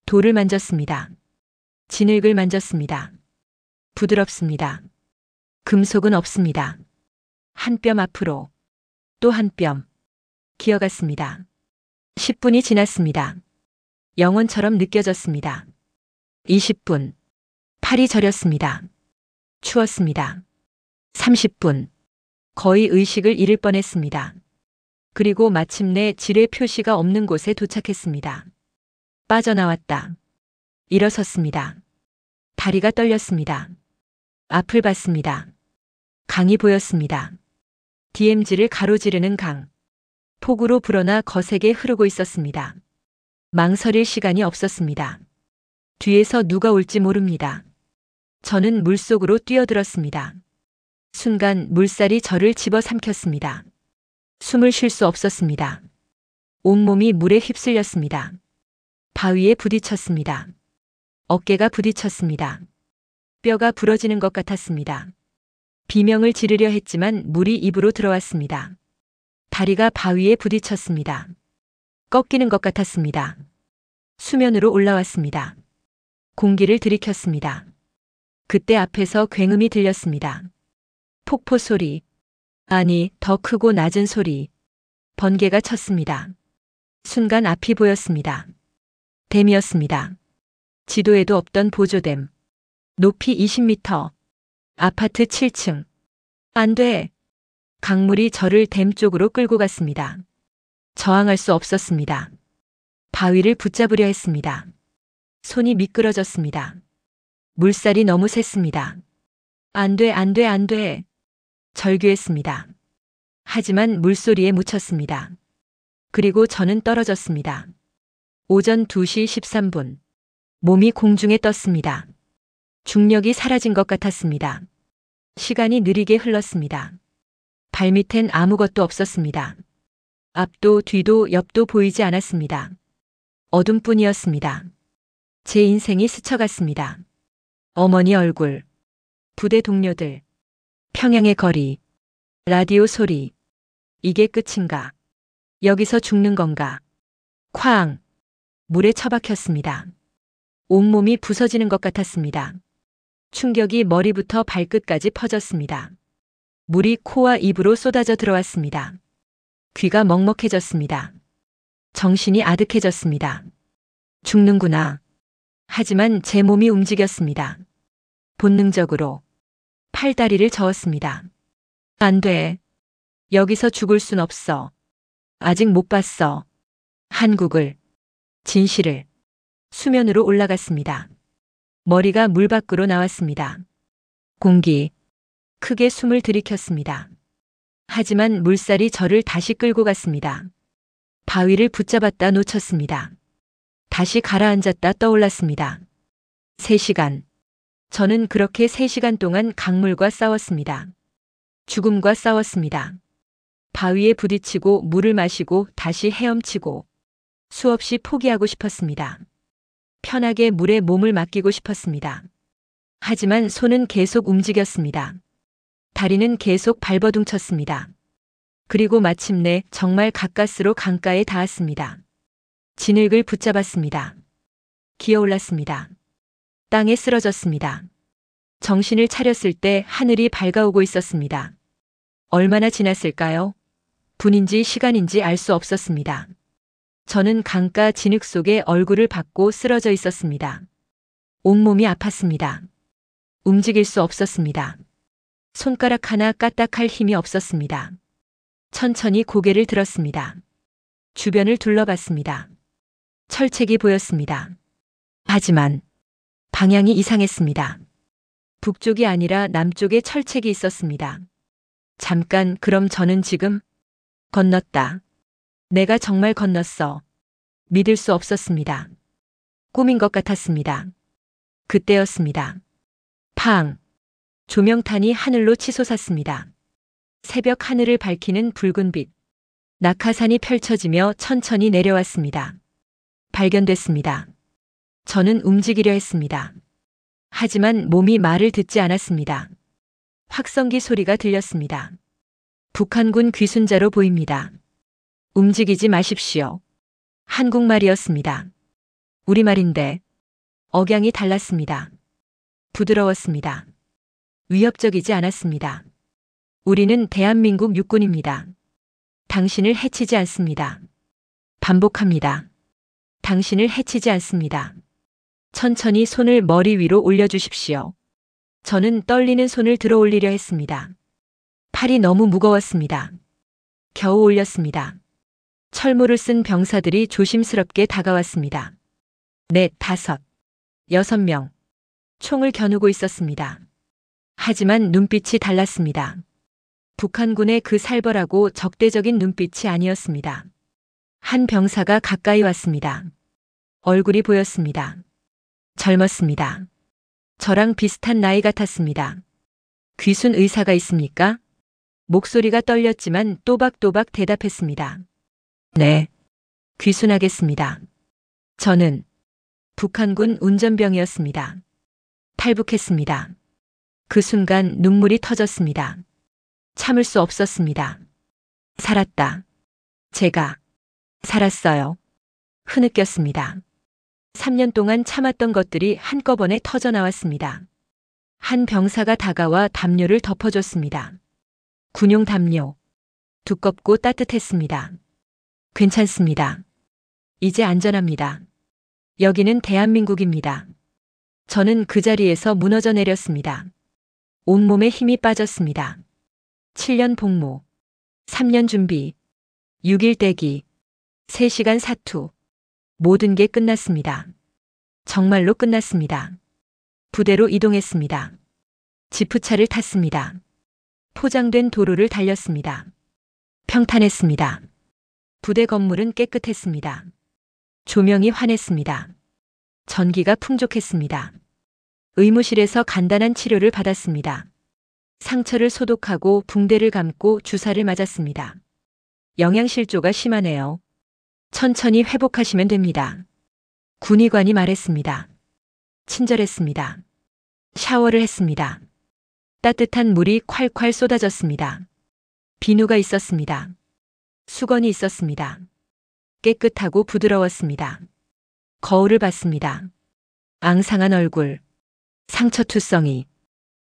돌을 만졌습니다. 진흙을 만졌습니다. 부드럽습니다. 금속은 없습니다. 한 뼘 앞으로, 또 한 뼘. 기어갔습니다. 10분이 지났습니다. 영원처럼 느껴졌습니다. 20분. 팔이 저렸습니다. 추웠습니다. 30분. 거의 의식을 잃을 뻔했습니다. 그리고 마침내 지뢰 표시가 없는 곳에 도착했습니다. 빠져나왔다. 일어섰습니다. 다리가 떨렸습니다. 앞을 봤습니다. 강이 보였습니다. DMZ를 가로지르는 강. 폭우로 불어나 거세게 흐르고 있었습니다. 망설일 시간이 없었습니다. 뒤에서 누가 올지 모릅니다. 저는 물속으로 뛰어들었습니다. 순간 물살이 저를 집어삼켰습니다. 숨을 쉴 수 없었습니다. 온몸이 물에 휩쓸렸습니다. 바위에 부딪혔습니다. 어깨가 부딪혔습니다. 뼈가 부러지는 것 같았습니다. 비명을 지르려 했지만 물이 입으로 들어왔습니다. 다리가 바위에 부딪혔습니다. 꺾이는 것 같았습니다. 수면으로 올라왔습니다. 공기를 들이켰습니다. 그때 앞에서 굉음이 들렸습니다. 폭포 소리. 아니, 더 크고 낮은 소리. 번개가 쳤습니다. 순간 앞이 보였습니다. 댐이었습니다. 지도에도 없던 보조댐. 높이 20m. 아파트 7층. 안 돼. 강물이 저를 댐 쪽으로 끌고 갔습니다. 저항할 수 없었습니다. 바위를 붙잡으려 했습니다. 손이 미끄러졌습니다. 물살이 너무 셌습니다. 안 돼, 안 돼, 안 돼. 절규했습니다. 하지만 물소리에 묻혔습니다. 그리고 저는 떨어졌습니다. 오전 2시 13분. 몸이 공중에 떴습니다. 중력이 사라진 것 같았습니다. 시간이 느리게 흘렀습니다. 발밑엔 아무것도 없었습니다. 앞도 뒤도 옆도 보이지 않았습니다. 어둠뿐이었습니다. 제 인생이 스쳐갔습니다. 어머니 얼굴, 부대 동료들, 평양의 거리, 라디오 소리. 이게 끝인가? 여기서 죽는 건가? 쾅! 물에 처박혔습니다. 온몸이 부서지는 것 같았습니다. 충격이 머리부터 발끝까지 퍼졌습니다. 물이 코와 입으로 쏟아져 들어왔습니다. 귀가 먹먹해졌습니다. 정신이 아득해졌습니다. 죽는구나. 하지만 제 몸이 움직였습니다. 본능적으로 팔다리를 저었습니다. 안 돼. 여기서 죽을 순 없어. 아직 못 봤어. 한국을, 진실을. 수면으로 올라갔습니다. 머리가 물 밖으로 나왔습니다. 공기. 크게 숨을 들이켰습니다. 하지만 물살이 저를 다시 끌고 갔습니다. 바위를 붙잡았다 놓쳤습니다. 다시 가라앉았다 떠올랐습니다. 3시간. 저는 그렇게 3시간 동안 강물과 싸웠습니다. 죽음과 싸웠습니다. 바위에 부딪히고 물을 마시고 다시 헤엄치고 수없이 포기하고 싶었습니다. 편하게 물에 몸을 맡기고 싶었습니다. 하지만 손은 계속 움직였습니다. 다리는 계속 발버둥쳤습니다. 그리고 마침내 정말 가까스로 강가에 닿았습니다. 진흙을 붙잡았습니다. 기어올랐습니다. 땅에 쓰러졌습니다. 정신을 차렸을 때 하늘이 밝아오고 있었습니다. 얼마나 지났을까요? 분인지 시간인지 알 수 없었습니다. 저는 강가 진흙 속에 얼굴을 받고 쓰러져 있었습니다. 온몸이 아팠습니다. 움직일 수 없었습니다. 손가락 하나 까딱할 힘이 없었습니다. 천천히 고개를 들었습니다. 주변을 둘러봤습니다. 철책이 보였습니다. 하지만 방향이 이상했습니다. 북쪽이 아니라 남쪽에 철책이 있었습니다. 잠깐, 그럼 저는 지금 건넜다. 내가 정말 건넜어. 믿을 수 없었습니다. 꿈인 것 같았습니다. 그때였습니다. 팡! 조명탄이 하늘로 치솟았습니다. 새벽 하늘을 밝히는 붉은 빛. 낙하산이 펼쳐지며 천천히 내려왔습니다. 발견됐습니다. 저는 움직이려 했습니다. 하지만 몸이 말을 듣지 않았습니다. 확성기 소리가 들렸습니다. 북한군 귀순자로 보입니다. 움직이지 마십시오. 한국말이었습니다. 우리말인데 억양이 달랐습니다. 부드러웠습니다. 위협적이지 않았습니다. 우리는 대한민국 육군입니다. 당신을 해치지 않습니다. 반복합니다. 당신을 해치지 않습니다. 천천히 손을 머리 위로 올려주십시오. 저는 떨리는 손을 들어 올리려 했습니다. 팔이 너무 무거웠습니다. 겨우 올렸습니다. 철모를 쓴 병사들이 조심스럽게 다가왔습니다. 4, 5, 6명. 총을 겨누고 있었습니다. 하지만 눈빛이 달랐습니다. 북한군의 그 살벌하고 적대적인 눈빛이 아니었습니다. 한 병사가 가까이 왔습니다. 얼굴이 보였습니다. 젊었습니다. 저랑 비슷한 나이 같았습니다. 귀순 의사가 있습니까? 목소리가 떨렸지만 또박또박 대답했습니다. 네, 귀순하겠습니다. 저는 북한군 운전병이었습니다. 탈북했습니다. 그 순간 눈물이 터졌습니다. 참을 수 없었습니다. 살았다. 제가 살았어요. 흐느꼈습니다. 3년 동안 참았던 것들이 한꺼번에 터져 나왔습니다. 한 병사가 다가와 담요를 덮어줬습니다. 군용 담요. 두껍고 따뜻했습니다. 괜찮습니다. 이제 안전합니다. 여기는 대한민국입니다. 저는 그 자리에서 무너져 내렸습니다. 온몸에 힘이 빠졌습니다. 7년 복무, 3년 준비, 6일 대기, 3시간 사투. 모든 게 끝났습니다. 정말로 끝났습니다. 부대로 이동했습니다. 지프차를 탔습니다. 포장된 도로를 달렸습니다. 평탄했습니다. 부대 건물은 깨끗했습니다. 조명이 환했습니다. 전기가 풍족했습니다. 의무실에서 간단한 치료를 받았습니다. 상처를 소독하고 붕대를 감고 주사를 맞았습니다. 영양실조가 심하네요. 천천히 회복하시면 됩니다. 군의관이 말했습니다. 친절했습니다. 샤워를 했습니다. 따뜻한 물이 콸콸 쏟아졌습니다. 비누가 있었습니다. 수건이 있었습니다. 깨끗하고 부드러웠습니다. 거울을 봤습니다. 앙상한 얼굴, 상처투성이.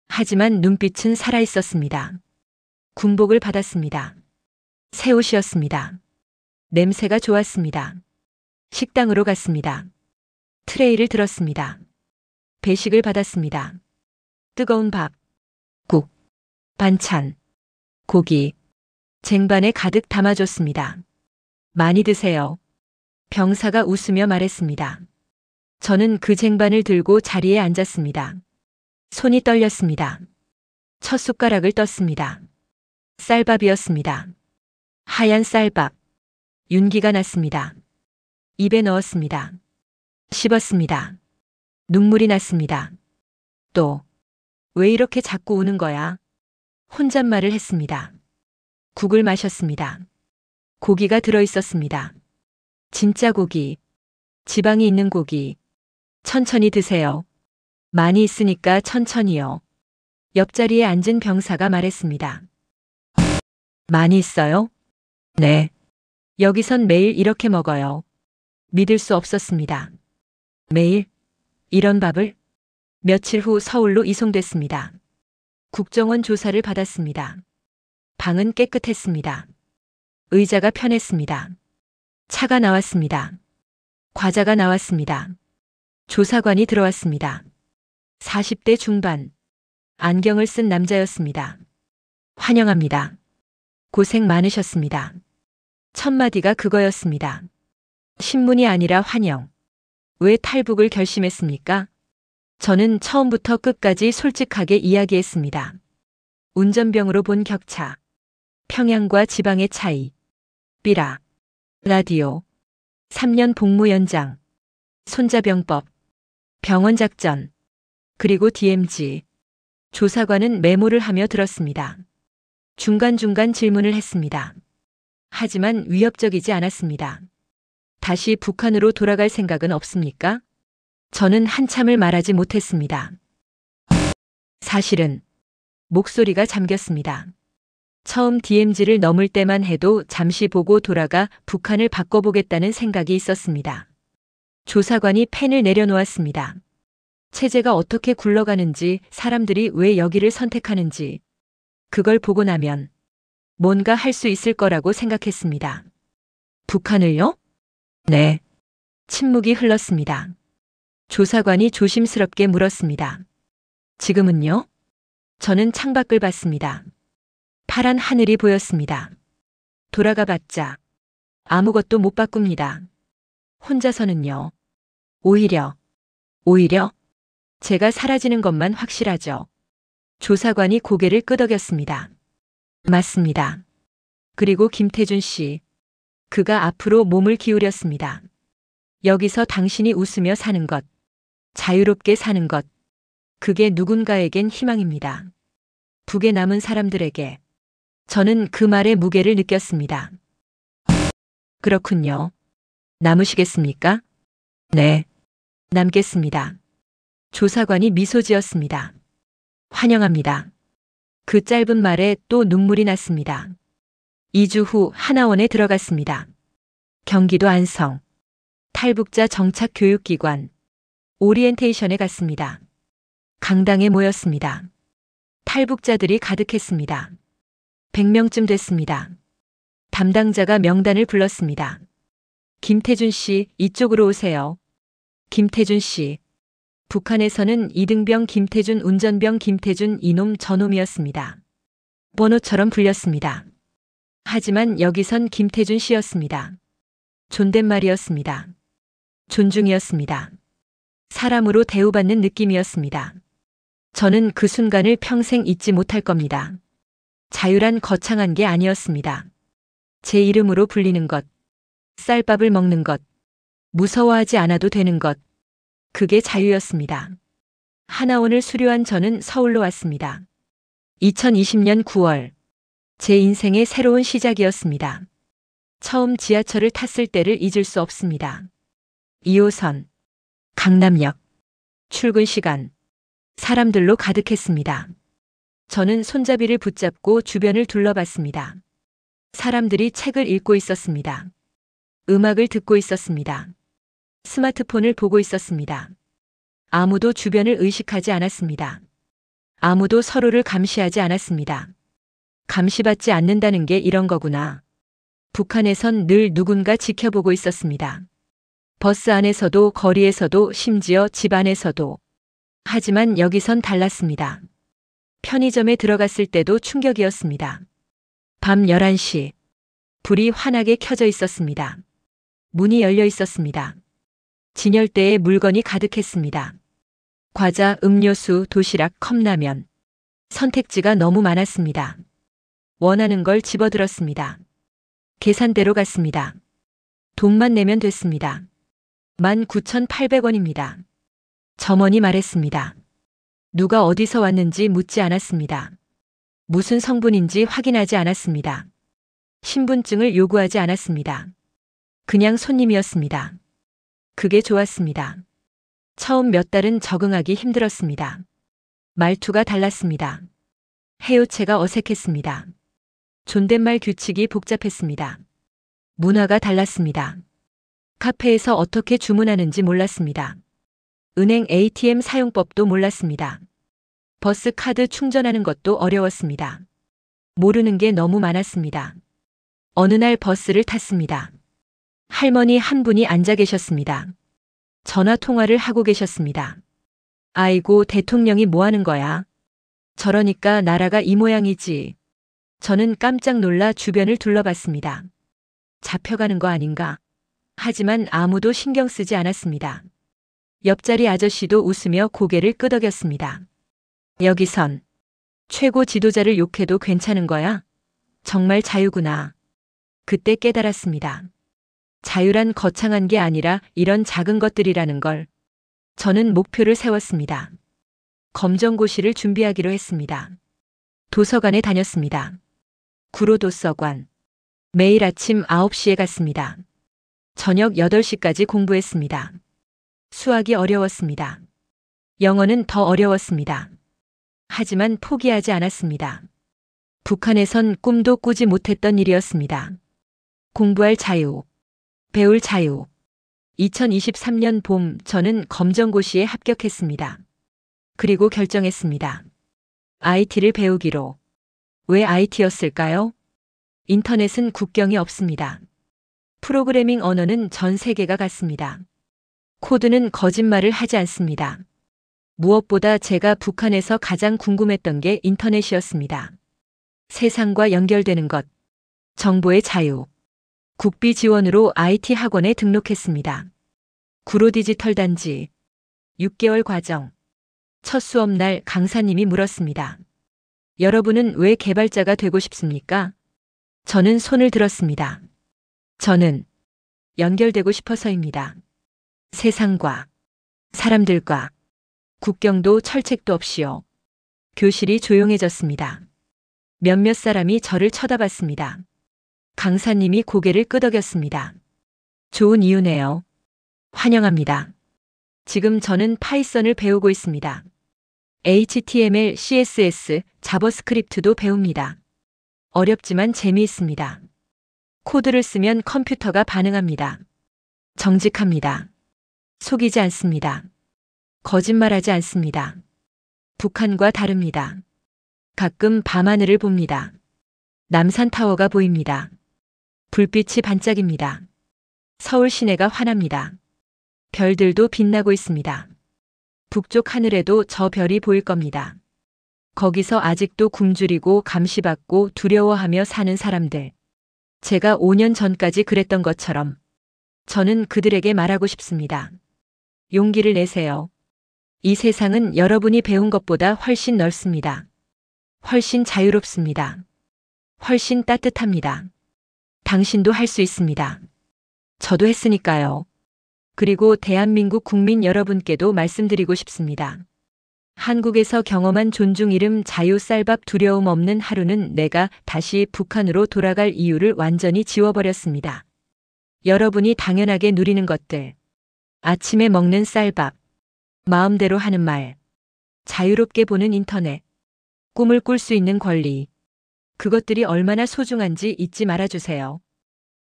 하지만 눈빛은 살아있었습니다. 군복을 받았습니다. 새 옷이었습니다. 냄새가 좋았습니다. 식당으로 갔습니다. 트레이를 들었습니다. 배식을 받았습니다. 뜨거운 밥, 국, 반찬, 고기, 쟁반에 가득 담아줬습니다. 많이 드세요. 병사가 웃으며 말했습니다. 저는 그 쟁반을 들고 자리에 앉았습니다. 손이 떨렸습니다. 첫 숟가락을 떴습니다. 쌀밥이었습니다. 하얀 쌀밥. 윤기가 났습니다. 입에 넣었습니다. 씹었습니다. 눈물이 났습니다. 또, 왜 이렇게 자꾸 우는 거야? 혼잣말을 했습니다. 국을 마셨습니다. 고기가 들어있었습니다. 진짜 고기. 지방이 있는 고기. 천천히 드세요. 많이 있으니까 천천히요. 옆자리에 앉은 병사가 말했습니다. 많이 있어요? 네. 여기선 매일 이렇게 먹어요. 믿을 수 없었습니다. 매일? 이런 밥을? 며칠 후 서울로 이송됐습니다. 국정원 조사를 받았습니다. 방은 깨끗했습니다. 의자가 편했습니다. 차가 나왔습니다. 과자가 나왔습니다. 조사관이 들어왔습니다. 40대 중반. 안경을 쓴 남자였습니다. 환영합니다. 고생 많으셨습니다. 첫마디가 그거였습니다. 신문이 아니라 환영. 왜 탈북을 결심했습니까? 저는 처음부터 끝까지 솔직하게 이야기했습니다. 운전병으로 본 격차. 평양과 지방의 차이. 삐라. 라디오. 3년 복무 연장. 손자병법. 병원 작전. 그리고 DMZ. 조사관은 메모를 하며 들었습니다. 중간중간 질문을 했습니다. 하지만 위협적이지 않았습니다. 다시 북한으로 돌아갈 생각은 없습니까? 저는 한참을 말하지 못했습니다. 사실은 목소리가 잠겼습니다. 처음 DMZ를 넘을 때만 해도 잠시 보고 돌아가 북한을 바꿔보겠다는 생각이 있었습니다. 조사관이 펜을 내려놓았습니다. 체제가 어떻게 굴러가는지, 사람들이 왜 여기를 선택하는지, 그걸 보고 나면 뭔가 할 수 있을 거라고 생각했습니다. 북한을요? 네. 침묵이 흘렀습니다. 조사관이 조심스럽게 물었습니다. 지금은요? 저는 창밖을 봤습니다. 파란 하늘이 보였습니다. 돌아가 봤자 아무것도 못 바꿉니다. 혼자서는요. 오히려 제가 사라지는 것만 확실하죠. 조사관이 고개를 끄덕였습니다. 맞습니다. 그리고 김태준 씨. 그가 앞으로 몸을 기울였습니다. 여기서 당신이 웃으며 사는 것, 자유롭게 사는 것, 그게 누군가에겐 희망입니다. 북에 남은 사람들에게. 저는 그 말의 무게를 느꼈습니다. 그렇군요. 남으시겠습니까? 네. 남겠습니다. 조사관이 미소 지었습니다. 환영합니다. 그 짧은 말에 또 눈물이 났습니다. 2주 후 하나원에 들어갔습니다. 경기도 안성. 탈북자 정착 교육기관. 오리엔테이션에 갔습니다. 강당에 모였습니다. 탈북자들이 가득했습니다. 100명쯤 됐습니다. 담당자가 명단을 불렀습니다. 김태준 씨, 이쪽으로 오세요. 김태준 씨. 북한에서는 이등병 김태준, 운전병 김태준, 이놈 저놈이었습니다. 번호처럼 불렸습니다. 하지만 여기선 김태준 씨였습니다. 존댓말이었습니다. 존중이었습니다. 사람으로 대우받는 느낌이었습니다. 저는 그 순간을 평생 잊지 못할 겁니다. 자유란 거창한 게 아니었습니다. 제 이름으로 불리는 것, 쌀밥을 먹는 것, 무서워하지 않아도 되는 것, 그게 자유였습니다. 하나원을 수료한 저는 서울로 왔습니다. 2020년 9월, 제 인생의 새로운 시작이었습니다. 처음 지하철을 탔을 때를 잊을 수 없습니다. 2호선, 강남역, 출근 시간, 사람들로 가득했습니다. 저는 손잡이를 붙잡고 주변을 둘러봤습니다. 사람들이 책을 읽고 있었습니다. 음악을 듣고 있었습니다. 스마트폰을 보고 있었습니다. 아무도 주변을 의식하지 않았습니다. 아무도 서로를 감시하지 않았습니다. 감시받지 않는다는 게 이런 거구나. 북한에선 늘 누군가 지켜보고 있었습니다. 버스 안에서도 거리에서도 심지어 집 안에서도. 하지만 여기선 달랐습니다. 편의점에 들어갔을 때도 충격이었습니다. 밤 11시. 불이 환하게 켜져 있었습니다. 문이 열려 있었습니다. 진열대에 물건이 가득했습니다. 과자, 음료수, 도시락, 컵라면. 선택지가 너무 많았습니다. 원하는 걸 집어들었습니다. 계산대로 갔습니다. 돈만 내면 됐습니다. 19,800원입니다. 점원이 말했습니다. 누가 어디서 왔는지 묻지 않았습니다. 무슨 성분인지 확인하지 않았습니다. 신분증을 요구하지 않았습니다. 그냥 손님이었습니다. 그게 좋았습니다. 처음 몇 달은 적응하기 힘들었습니다. 말투가 달랐습니다. 해요체가 어색했습니다. 존댓말 규칙이 복잡했습니다. 문화가 달랐습니다. 카페에서 어떻게 주문하는지 몰랐습니다. 은행 ATM 사용법도 몰랐습니다. 버스 카드 충전하는 것도 어려웠습니다. 모르는 게 너무 많았습니다. 어느 날 버스를 탔습니다. 할머니 한 분이 앉아 계셨습니다. 전화 통화를 하고 계셨습니다. 아이고, 대통령이 뭐 하는 거야? 저러니까 나라가 이 모양이지. 저는 깜짝 놀라 주변을 둘러봤습니다. 잡혀가는 거 아닌가? 하지만 아무도 신경 쓰지 않았습니다. 옆자리 아저씨도 웃으며 고개를 끄덕였습니다. 여기선 최고 지도자를 욕해도 괜찮은 거야? 정말 자유구나. 그때 깨달았습니다. 자유란 거창한 게 아니라 이런 작은 것들이라는 걸. 저는 목표를 세웠습니다. 검정고시를 준비하기로 했습니다. 도서관에 다녔습니다. 구로도서관. 매일 아침 9시에 갔습니다. 저녁 8시까지 공부했습니다. 수학이 어려웠습니다. 영어는 더 어려웠습니다. 하지만 포기하지 않았습니다. 북한에선 꿈도 꾸지 못했던 일이었습니다. 공부할 자유, 배울 자유. 2023년 봄 저는 검정고시에 합격했습니다. 그리고 결정했습니다. IT를 배우기로. 왜 IT였을까요? 인터넷은 국경이 없습니다. 프로그래밍 언어는 전 세계가 같습니다. 코드는 거짓말을 하지 않습니다. 무엇보다 제가 북한에서 가장 궁금했던 게 인터넷이었습니다. 세상과 연결되는 것, 정보의 자유. 국비 지원으로 IT 학원에 등록했습니다. 구로 디지털 단지. 6개월 과정. 첫 수업날 강사님이 물었습니다. 여러분은 왜 개발자가 되고 싶습니까? 저는 손을 들었습니다. 저는 연결되고 싶어서입니다. 세상과, 사람들과, 국경도 철책도 없이요. 교실이 조용해졌습니다. 몇몇 사람이 저를 쳐다봤습니다. 강사님이 고개를 끄덕였습니다. 좋은 이유네요. 환영합니다. 지금 저는 파이썬을 배우고 있습니다. HTML, CSS, 자버스크립트도 배웁니다. 어렵지만 재미있습니다. 코드를 쓰면 컴퓨터가 반응합니다. 정직합니다. 속이지 않습니다. 거짓말하지 않습니다. 북한과 다릅니다. 가끔 밤하늘을 봅니다. 남산타워가 보입니다. 불빛이 반짝입니다. 서울 시내가 환합니다. 별들도 빛나고 있습니다. 북쪽 하늘에도 저 별이 보일 겁니다. 거기서 아직도 굶주리고 감시받고 두려워하며 사는 사람들. 제가 5년 전까지 그랬던 것처럼 저는 그들에게 말하고 싶습니다. 용기를 내세요. 이 세상은 여러분이 배운 것보다 훨씬 넓습니다. 훨씬 자유롭습니다. 훨씬 따뜻합니다. 당신도 할 수 있습니다. 저도 했으니까요. 그리고 대한민국 국민 여러분께도 말씀드리고 싶습니다. 한국에서 경험한 존중 이름 자유 쌀밥 두려움 없는 하루는 내가 다시 북한으로 돌아갈 이유를 완전히 지워버렸습니다. 여러분이 당연하게 누리는 것들. 아침에 먹는 쌀밥. 마음대로 하는 말. 자유롭게 보는 인터넷, 꿈을 꿀 수 있는 권리. 그것들이 얼마나 소중한지 잊지 말아주세요.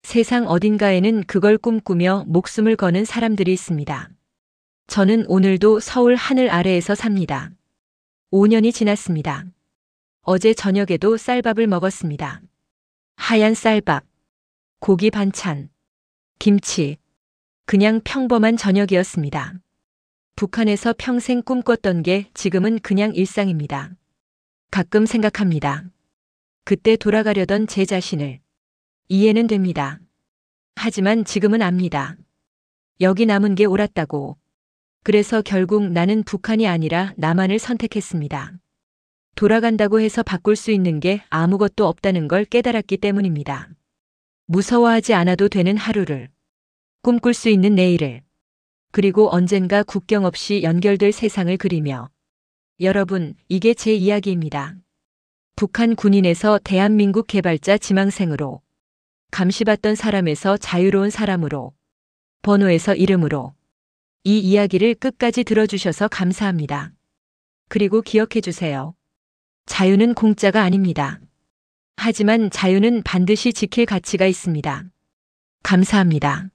세상 어딘가에는 그걸 꿈꾸며 목숨을 거는 사람들이 있습니다. 저는 오늘도 서울 하늘 아래에서 삽니다. 5년이 지났습니다. 어제 저녁에도 쌀밥을 먹었습니다. 하얀 쌀밥, 고기 반찬, 김치. 그냥 평범한 저녁이었습니다. 북한에서 평생 꿈꿨던 게 지금은 그냥 일상입니다. 가끔 생각합니다. 그때 돌아가려던 제 자신을. 이해는 됩니다. 하지만 지금은 압니다. 여기 남은 게 옳았다고. 그래서 결국 나는 북한이 아니라 남한을 선택했습니다. 돌아간다고 해서 바꿀 수 있는 게 아무것도 없다는 걸 깨달았기 때문입니다. 무서워하지 않아도 되는 하루를, 꿈꿀 수 있는 내일을, 그리고 언젠가 국경 없이 연결될 세상을 그리며. 여러분, 이게 제 이야기입니다. 북한 군인에서 대한민국 개발자 지망생으로, 감시받던 사람에서 자유로운 사람으로, 번호에서 이름으로. 이 이야기를 끝까지 들어주셔서 감사합니다. 그리고 기억해 주세요. 자유는 공짜가 아닙니다. 하지만 자유는 반드시 지킬 가치가 있습니다. 감사합니다.